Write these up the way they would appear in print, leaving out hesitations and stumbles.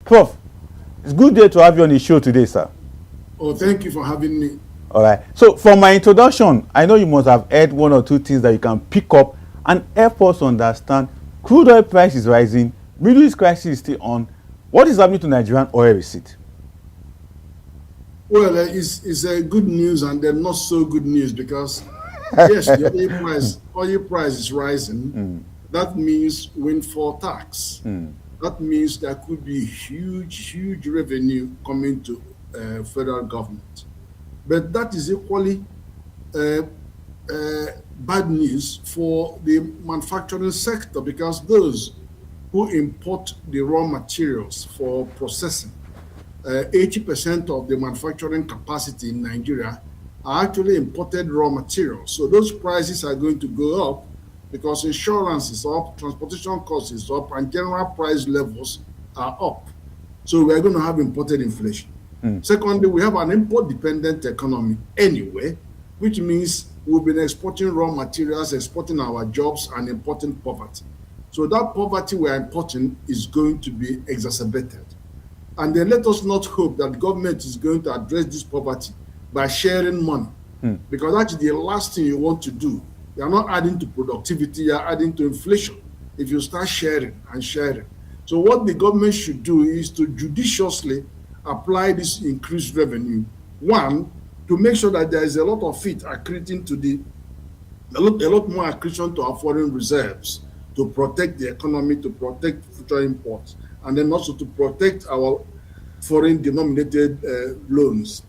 Prof, it's good day to have you on the show today, sir. Oh, thank you for having me. All right. So, for my introduction, I know you must have heard one or two things that you can pick up and help us understand. Crude oil price is rising, Middle East crisis is still on. What is happening to Nigerian oil receipt? Well, it's good news and then not so good news because yes, the oil price is rising. That means windfall tax. That means there could be huge revenue coming to federal government. But that is equally bad news for the manufacturing sector because those who import the raw materials for processing, 80% of the manufacturing capacity in Nigeria are actually imported raw materials. So those prices are going to go up because insurance is up, transportation cost is up, and general price levels are up. So we are going to have imported inflation. Secondly, we have an import-dependent economy anyway, which means we've been exporting raw materials, exporting our jobs, and importing poverty. So that poverty we are importing is going to be exacerbated. And then let us not hope that the government is going to address this poverty by sharing money, because that's the last thing you want to do. You are not adding to productivity, you are adding to inflation if you start sharing and sharing. So what the government should do is to judiciously apply this increased revenue. One, to make sure that there is a lot of it accreting to a lot more accretion to our foreign reserves to protect the economy, to protect future imports, and then also to protect our foreign denominated loans.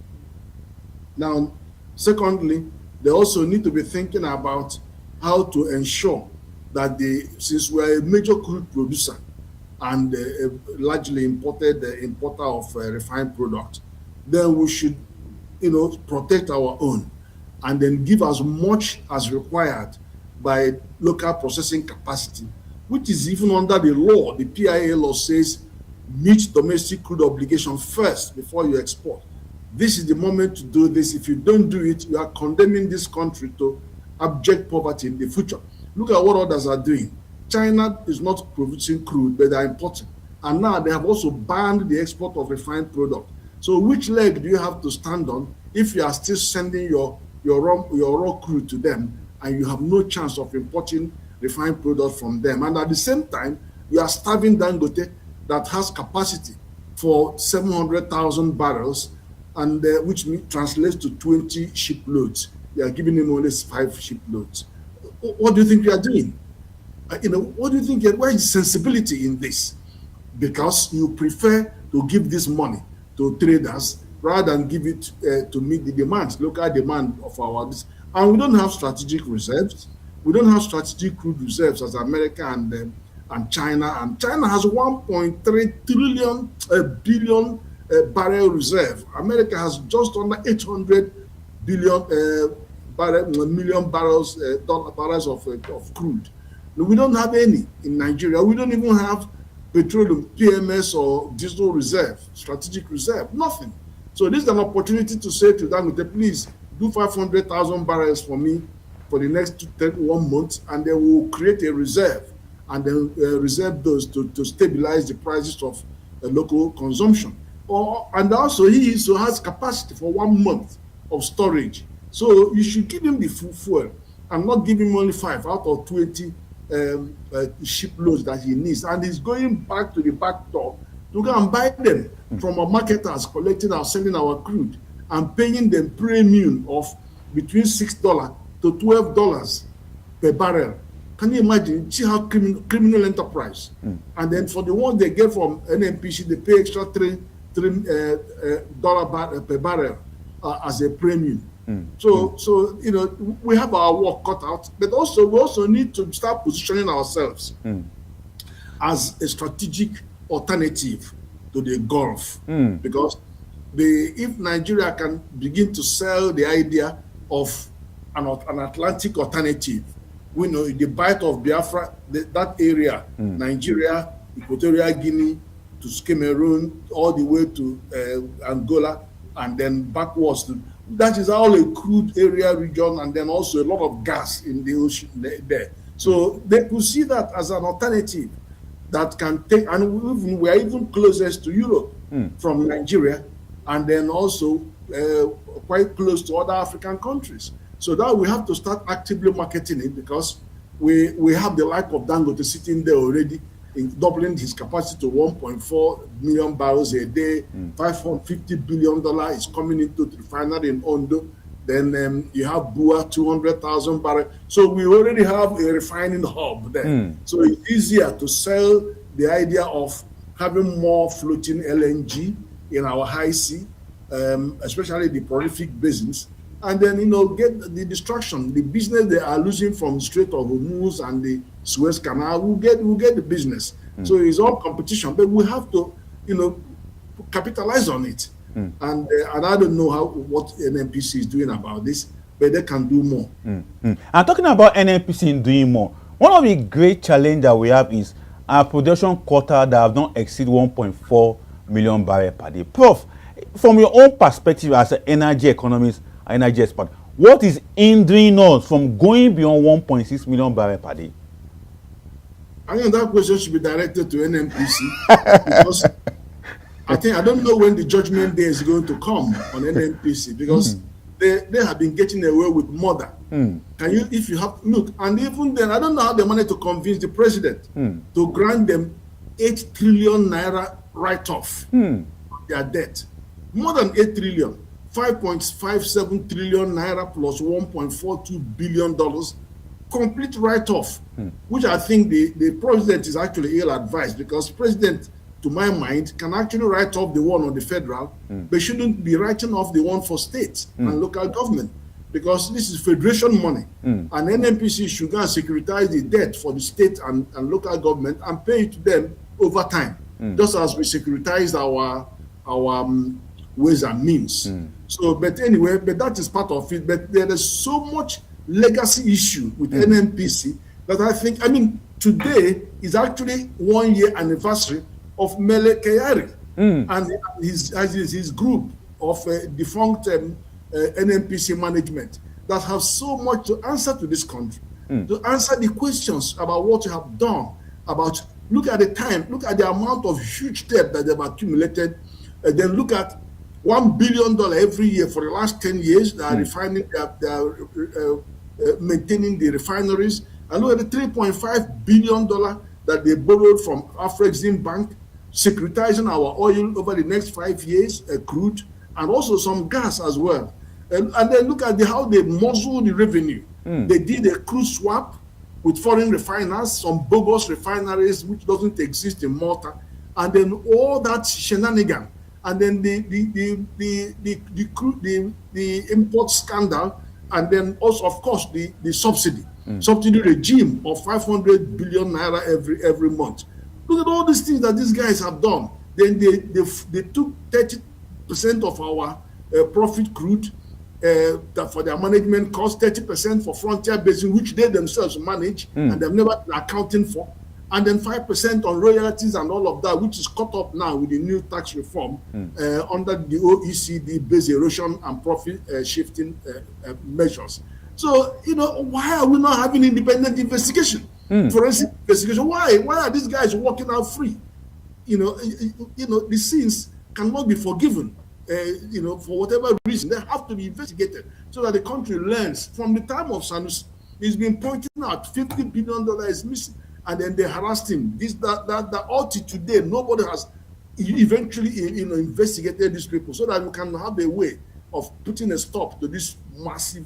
Now, secondly, they also need to be thinking about how to ensure that since we're a major crude producer and largely importer of refined product, then we should, protect our own and then give as much as required by local processing capacity, which is even under the law. The PIA law says meet domestic crude obligation first before you export. This is the moment to do this. If you don't do it, you are condemning this country to abject poverty in the future. Look at what others are doing. China is not producing crude, but they are importing. And now they have also banned the export of refined product. So which leg do you have to stand on if you are still sending your raw crude to them and you have no chance of importing refined product from them? And at the same time, you are starving Dangote that has capacity for 700,000 barrels, and which translates to 20 shiploads. You are giving him only 5 shiploads. What do you think you are doing? What do you think? Where is sensibility in this? Because you prefer to give this money to traders rather than give it to meet the demands, local demand of our. And we don't have strategic reserves. We don't have strategic crude reserves as America and China. And China has 1.3 billion barrel reserve. America has just under 800 million barrels of crude. We don't have any in Nigeria. We don't even have petroleum, PMS, or diesel reserve, strategic reserve, nothing. So this is an opportunity to say to Dangote, please do 500,000 barrels for me for the next 1 month, and then we'll create a reserve, and then reserve those to stabilize the prices of local consumption. And also he also has capacity for 1 month of storage. So you should give him the full fuel and not give him only 5 out of 20 shiploads that he needs, and he's going back to the back door to go and buy them from our marketers collecting and selling our crude and paying them premium of between $6 to $12 per barrel. Can you imagine? See how criminal enterprise. And then for the ones they get from NNPC, they pay extra $3 per barrel as a premium. So we have our work cut out, but we also need to start positioning ourselves as a strategic alternative to the Gulf, because if Nigeria can begin to sell the idea of an Atlantic alternative, we know the Bight of Biafra, that area, Nigeria, Equatorial Guinea to Cameroon, all the way to Angola, and then backwards that is all a crude area region, and then also a lot of gas in the ocean there. So they could see that as an alternative. that can take, and we are even closest to Europe from Nigeria, and then also quite close to other African countries. So that we have to start actively marketing it, because we have the like of Dangote sitting there already, in doubling his capacity to 1.4 million barrels a day. $550 billion is coming into the refinery in Ondo. Then you have Bua, 200,000 barrels. So we already have a refining hub there. So it's easier to sell the idea of having more floating LNG in our high sea, especially the prolific basins, and then get the destruction, the business they are losing from Strait of Hormuz and the Suez Canal. We'll get the business. So it's all competition, but we have to capitalize on it. And I don't know what NNPC is doing about this, but they can do more. And talking about NNPC in doing more, one of the great challenges that we have is our production quota that have not exceeded 1.4 million barrels per day. Prof, from your own perspective as an energy economist, energy expert, what is hindering us from going beyond 1.6 million barrels per day? I think that question should be directed to NNPC because I don't know when the judgment day is going to come on NNPC, because they have been getting away with murder. Can you, if you have, look, and even then, I don't know how they managed to convince the president to grant them 8 trillion naira write-off their debt. More than 8 trillion, 5.57 trillion naira plus $1.42 billion, complete write-off, which I think the president is actually ill-advised, because president, to my mind, can actually write off the one on the federal, but shouldn't be writing off the one for states and local government, because this is federation money. And NNPC should go and securitize the debt for the state and local government and pay it to them over time, just as we securitize our ways and means. So, but anyway, but that is part of it. But there is so much legacy issue with NNPC that I think, today is actually 1 year anniversary of Mele Kyari and his group of defunct NNPC management that have so much to answer to this country, to answer the questions about what you have done, about look at the amount of huge debt that they've accumulated, then look at $1 billion every year for the last 10 years. They are refining, they are maintaining the refineries, and look at the $3.5 billion that they borrowed from Afrexim Bank, securitizing our oil over the next 5 years, crude, and also some gas as well. And then look at how they muzzle the revenue. They did a crude swap with foreign refiners, some bogus refineries which doesn't exist in Malta, and then all that shenanigan, and then the import scandal, and then also, of course, the subsidy regime of 500 billion naira every month. Look at all these things that these guys have done. Then they took 30% of our profit crude that for their management cost, 30% for frontier basin, which they themselves manage and they've never been accounting for, and then 5% on royalties and all of that, which is caught up now with the new tax reform under the OECD base erosion and profit shifting measures. So, why are we not having independent investigation? Forensic investigation. Why are these guys walking out free? The sins cannot be forgiven. For whatever reason, they have to be investigated so that the country learns. From the time of Sanusi, he's been pointing out $50 billion is missing, and then they harassed him. That all to today, nobody has eventually investigated these people so that we can have a way of putting a stop to this massive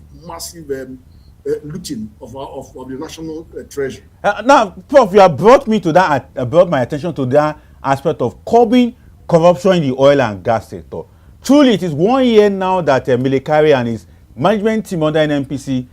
looting of the national treasure. Now, Prof, you have brought my attention to that aspect of curbing corruption in the oil and gas sector. Truly, it is 1 year now that Mele Kyari and his management team under NNPC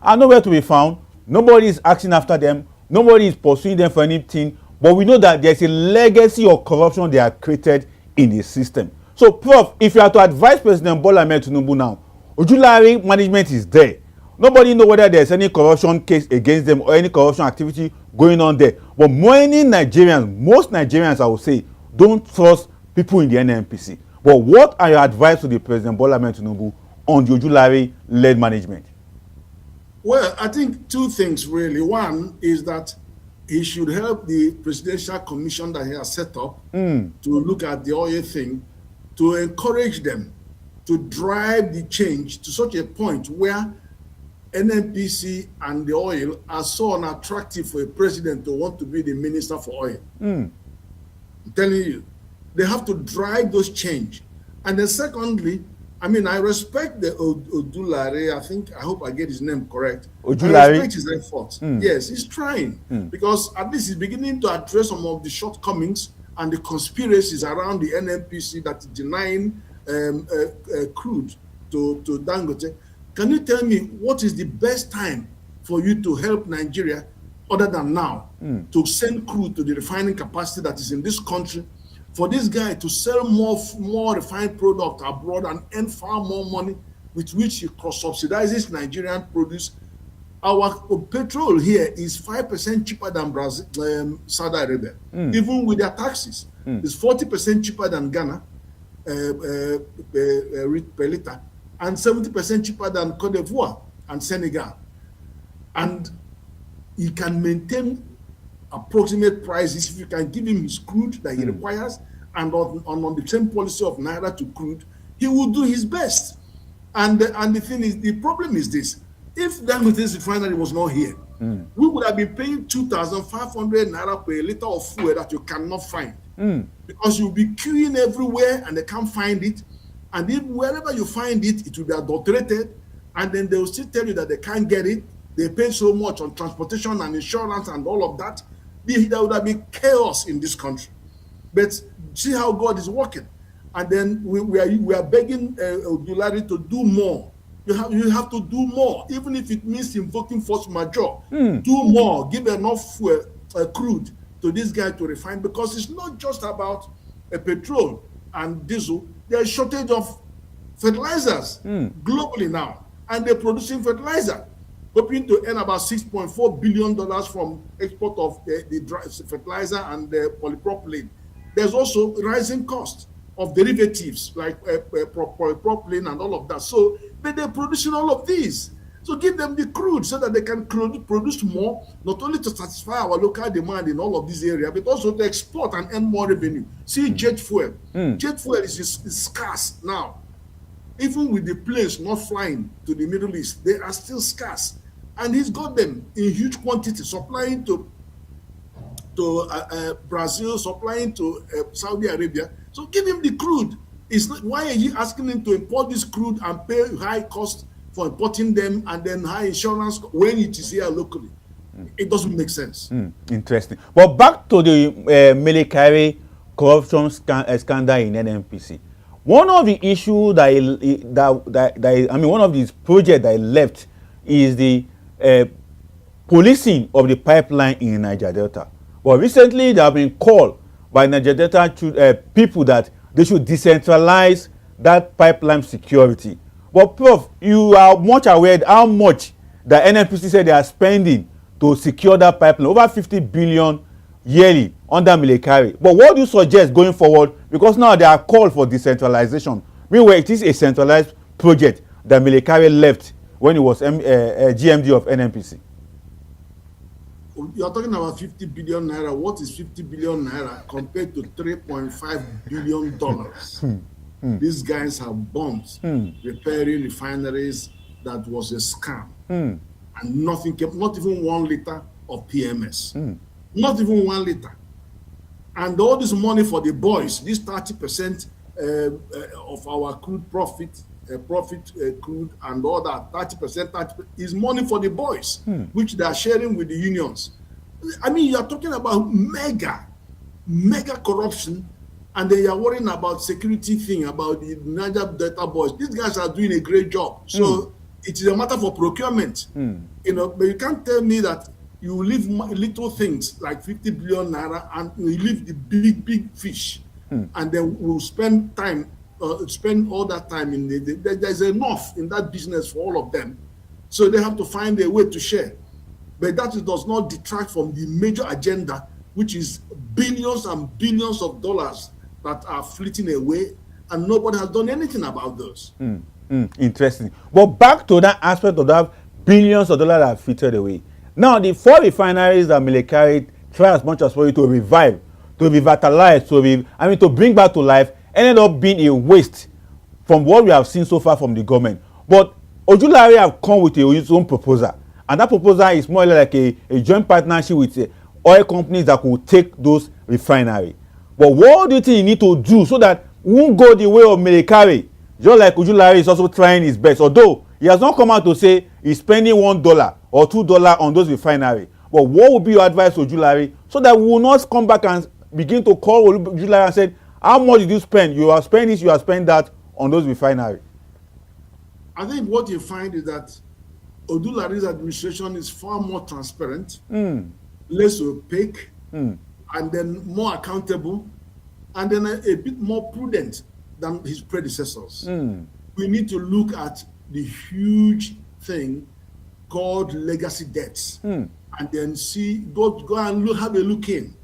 are nowhere to be found. Nobody is asking after them. Nobody is pursuing them for anything. But we know that there's a legacy of corruption they have created in the system. So, Prof, if you are to advise President Bola Ahmed Tinubu now, Ojulari management is there. Nobody knows whether there's any corruption case against them or any corruption activity going on there. But most Nigerians, I would say, don't trust people in the NNPC. But what are your advice to the President Bola Ahmed Tinubu on the Ojulari-led management? Well, I think two things really. One is that he should help the presidential commission that he has set up to look at the oil thing, to encourage them to drive the change to such a point where NNPC and the oil are so unattractive for a president to want to be the minister for oil. I'm telling you, they have to drive those change. And then secondly, I mean, I respect the Odulare. I hope I get his name correct. Ojulari. I respect his efforts. Yes, he's trying because at least he's beginning to address some of the shortcomings and the conspiracies around the NNPC that is denying crude to Dangote. Can you tell me what is the best time for you to help Nigeria other than now to send crude to the refining capacity that is in this country? For this guy to sell more refined product abroad and earn far more money with which he cross-subsidizes Nigerian produce. Our petrol here is 5% cheaper than Brazil, Saudi Arabia, even with their taxes. It's 40% cheaper than Ghana per liter, and 70% cheaper than Cote d'Ivoire and Senegal. And he can maintain approximate prices if you can give him his crude that he requires, and on the same policy of naira to crude, he will do his best. And the thing is, the problem is this: if Dangote's refinery was not here, we would have been paying 2,500 naira per liter of fuel that you cannot find, because you'll be queuing everywhere and they can't find it. And if wherever you find it, it will be adulterated, and then they will still tell you that they can't get it. They pay so much on transportation and insurance and all of that. There would have been chaos in this country. But see how God is working. And then we are begging Odulari to do more. You have to do more, even if it means invoking force majeure. Do more. Give enough crude to this guy to refine, because it's not just about petrol and diesel. There's a shortage of fertilizers globally now, and they're producing fertilizer, hoping to earn about $6.4 billion from export of the fertilizer and the polypropylene. There's also rising costs of derivatives like polypropylene and all of that. So, but they're producing all of these. So give them the crude so that they can produce more, not only to satisfy our local demand in all of these areas, but also to export and earn more revenue. See jet fuel. Jet fuel is scarce now. Even with the planes not flying to the Middle East, they are still scarce. And he's got them in huge quantity, supplying to Brazil, supplying to Saudi Arabia. So give him the crude. It's not, why are you asking him to import this crude and pay high cost for importing them and then high insurance when it is here locally? It doesn't make sense. Interesting. But back to the military corruption scandal in NNPC. One of the issues one of these projects that left is the policing of the pipeline in Niger Delta. But recently, they have been called by Niger Delta people that they should decentralize that pipeline security. But Prof, you are much aware how much the NNPC said they are spending to secure that pipeline, over 50 billion yearly under Milekari. But what do you suggest going forward? Because now they are called for decentralization. Meanwhile, it is a centralized project that Milekari left when he was GMD of NNPC. You are talking about 50 billion naira. What is 50 billion naira compared to $3.5 billion? These guys have bombs, repairing refineries that was a scam. And nothing kept, not even 1 liter of PMS. Not even 1 liter. And all this money for the boys, this 30% of our crude profit, crude and all that, 30% is money for the boys, which they are sharing with the unions. I mean, you are talking about mega corruption, and then you are worrying about security thing, about the Niger Delta boys. These guys are doing a great job. So it is a matter for procurement. But you can't tell me that you leave little things like 50 billion naira and you leave the big fish, and then we'll spend all that time in there's enough in that business for all of them. So they have to find a way to share. But that does not detract from the major agenda, which is billions and billions of dollars that are fleeting away, and nobody has done anything about those. Interesting. But back to that aspect of that billions of dollars that are fleeted away. Now, the 4 refineries that Milekari try as much as possible to revive, to revitalize, to bring back to life, ended up being a waste from what we have seen so far from the government. But Ojulari have come with his own proposal, and that proposal is more like a joint partnership with oil companies that could take those refineries. But what do you think you need to do so that we won't go the way of Melekare? Just like Ojulari is also trying his best, although he has not come out to say he's spending $1 or $2 on those refineries. But what would be your advice to Ojulari so that we will not come back and begin to call Ojulari and say, how much did you spend? You have spent this, you have spent that on those refineries. I think what you find is that Ojulari's administration is far more transparent, less opaque, and then more accountable, and then a bit more prudent than his predecessors. We need to look at the huge thing called legacy debts, and then go and have a look in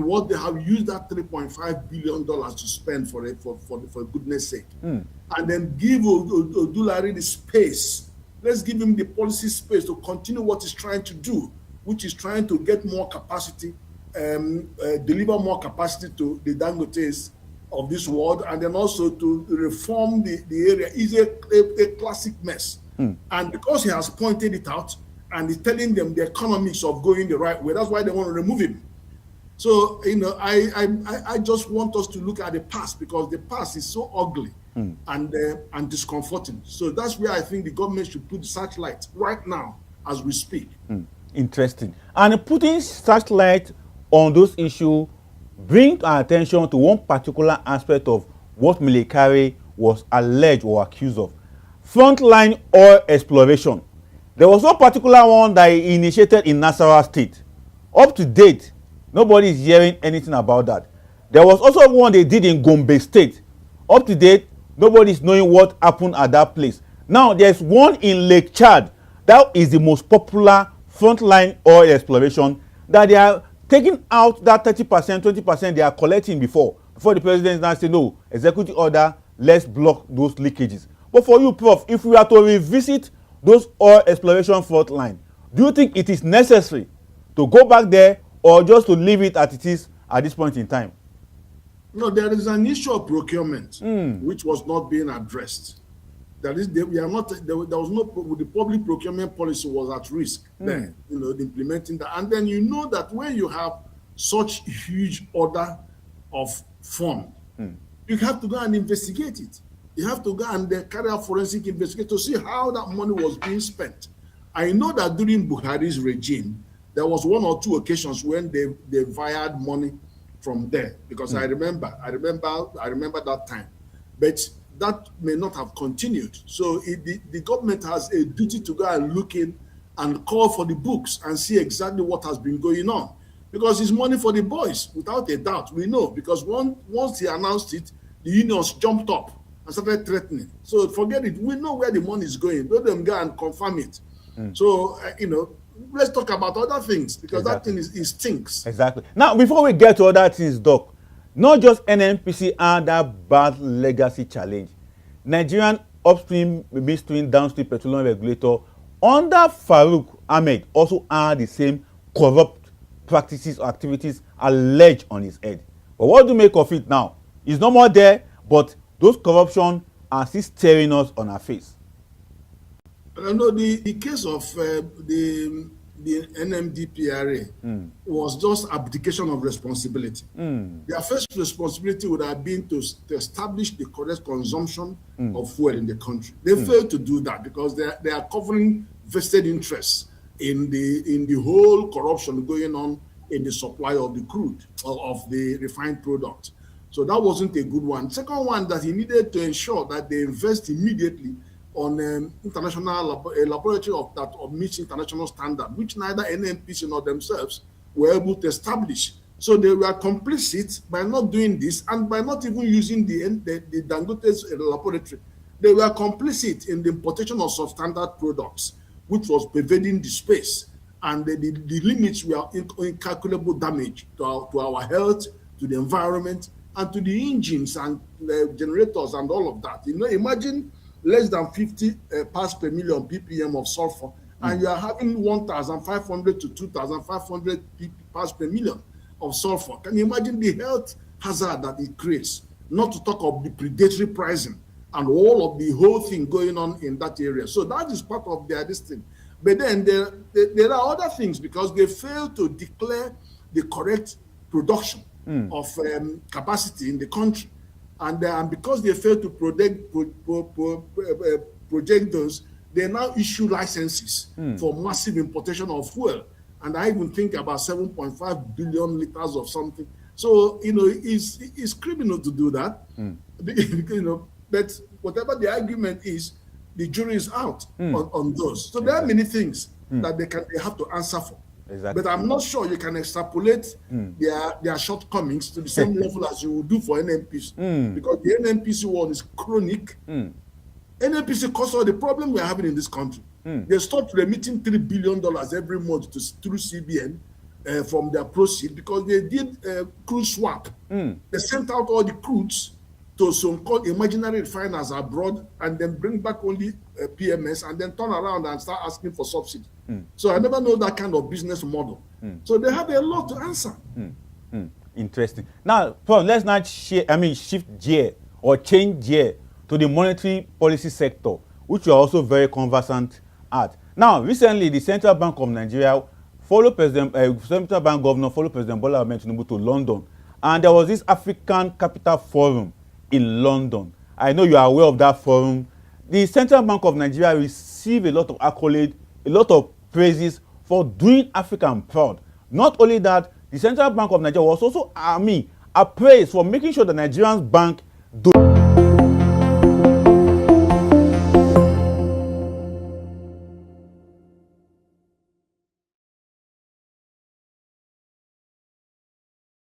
what they have used that $3.5 billion to spend for goodness sake, and then give Ojulari the space. Let's give him the policy space to continue what he's trying to do, which is trying to get more capacity, deliver more capacity to the Dangotes of this world, and then also to reform the area. Is a classic mess. And because he has pointed it out and he's telling them the economics of going the right way, that's why they want to remove him. So, I just want us to look at the past, because the past is so ugly and discomforting. So that's where I think the government should put the searchlight right now as we speak. Interesting. And putting searchlight on those issues bring our attention to one particular aspect of what Melekare was alleged or accused of. Frontline oil exploration. There was no particular one that he initiated in Nasarawa State. Up to date, nobody is hearing anything about that. There was also one they did in Gombe State. Up to date, nobody is knowing what happened at that place. Now, there's one in Lake Chad. That is the most popular frontline oil exploration that they are taking out that 30%, 20% they are collecting before the president now say, no, executive order, let's block those leakages. But for you, Prof, if we are to revisit those oil exploration frontline, do you think it is necessary to go back there or just to leave it as it is at this point in time? No, there is an issue of procurement which was not being addressed. That is, there was no, the public procurement policy was at risk then, implementing that. And then you know that when you have such huge order of fund, you have to go and investigate it. You have to go and carry out forensic investigation to see how that money was being spent. I know that during Buhari's regime, there was one or two occasions when they wired money from there, because I remember that time. But that may not have continued. So the government has a duty to go and look in and call for the books and see exactly what has been going on. Because it's money for the boys, without a doubt, we know. Because once he announced it, the unions jumped up and started threatening. So forget it. We know where the money is going. Let them go and confirm it. So, let's talk about other things, because that thing stinks. Exactly. Now, before we get to other things, Doc, not just NNPC and that bad legacy challenge. Nigerian upstream, midstream, downstream petroleum regulator under Farouk Ahmed also had the same corrupt practices or activities alleged on his head. But what do you make of it now? It's no more there, but those corruption are still staring us on our face. No, the case of the NMDPRA was just abdication of responsibility. Their first responsibility would have been to establish the correct consumption of fuel in the country. They failed to do that because they are covering vested interests in the whole corruption going on in the supply of the crude or of the refined product. So that wasn't a good one. Second one, that he needed to ensure that they invest immediately on international laboratory of meets international standard, which neither NNPC nor themselves were able to establish. So they were complicit by not doing this, and by not even using the Dangote's laboratory. They were complicit in the importation of substandard products, which was pervading the space, and the limits were incalculable damage to our health, to the environment, and to the engines and generators and all of that. Imagine less than 50 parts per million ppm of sulfur, and you are having 1,500 to 2,500 parts per million of sulfur. Can you imagine the health hazard that it creates? Not to talk of the predatory pricing and all of the whole thing going on in that area. So that is part of their thing. But then there are other things, because they fail to declare the correct production of capacity in the country. And because they fail to project those, they now issue licenses for massive importation of fuel. And I even think about 7.5 billion liters of something. So, it's criminal to do that. But whatever the argument is, the jury is out on those. So there are many things that they have to answer for. Exactly. But I'm not sure you can extrapolate their shortcomings to the same level as you would do for NNPC. Because the NNPC one is chronic. NNPC caused all the problem we're having in this country. They stopped remitting $3 billion every month through CBN from their proceeds, because they did crude swap. They sent out all the crudes to so-called imaginary refiners abroad, and then bring back only PMS, and then turn around and start asking for subsidy. So I never know that kind of business model. So they have a lot to answer. Interesting. Now, Prof, let's not shift gear or change gear to the monetary policy sector, which you are also very conversant at. Now, recently, the Central Bank of Nigeria Central Bank Governor followed President Bola Ahmed Tinubu to London, and there was this African Capital Forum in London. I know you are aware of that forum. The Central Bank of Nigeria received a lot of accolades, a lot of praises for doing Africa proud. Not only that, the Central Bank of Nigeria was also appraised for making sure the Nigerian bank